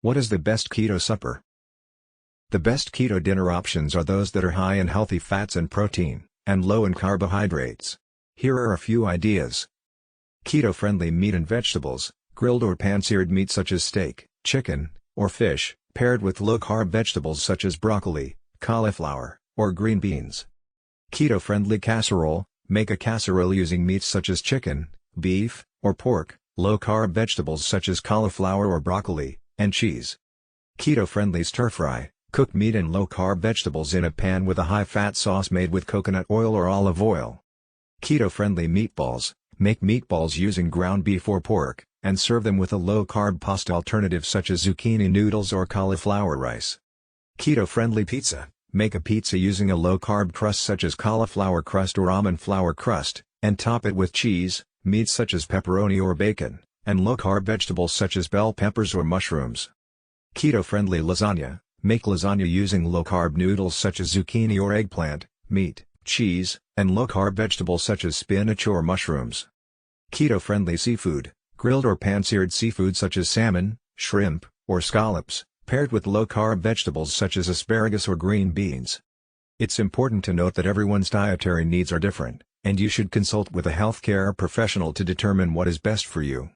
What is the best keto supper? The best keto dinner options are those that are high in healthy fats and protein, and low in carbohydrates. Here are a few ideas. Keto-friendly meat and vegetables: grilled or pan-seared meat such as steak, chicken, or fish, paired with low-carb vegetables such as broccoli, cauliflower, or green beans. Keto-friendly casserole: make a casserole using meats such as chicken, beef, or pork, low-carb vegetables such as cauliflower or broccoli, and cheese. Keto-friendly stir-fry: cook meat and low-carb vegetables in a pan with a high-fat sauce made with coconut oil or olive oil. Keto-friendly meatballs: make meatballs using ground beef or pork, and serve them with a low-carb pasta alternative such as zucchini noodles or cauliflower rice. Keto-friendly pizza: make a pizza using a low-carb crust such as cauliflower crust or almond flour crust, and top it with cheese, meats such as pepperoni or bacon, and low-carb vegetables such as bell peppers or mushrooms. Keto-friendly lasagna: make lasagna using low-carb noodles such as zucchini or eggplant, meat, cheese, and low-carb vegetables such as spinach or mushrooms. Keto-friendly seafood: grilled or pan-seared seafood such as salmon, shrimp, or scallops, paired with low-carb vegetables such as asparagus or green beans. It's important to note that everyone's dietary needs are different, and you should consult with a healthcare professional to determine what is best for you.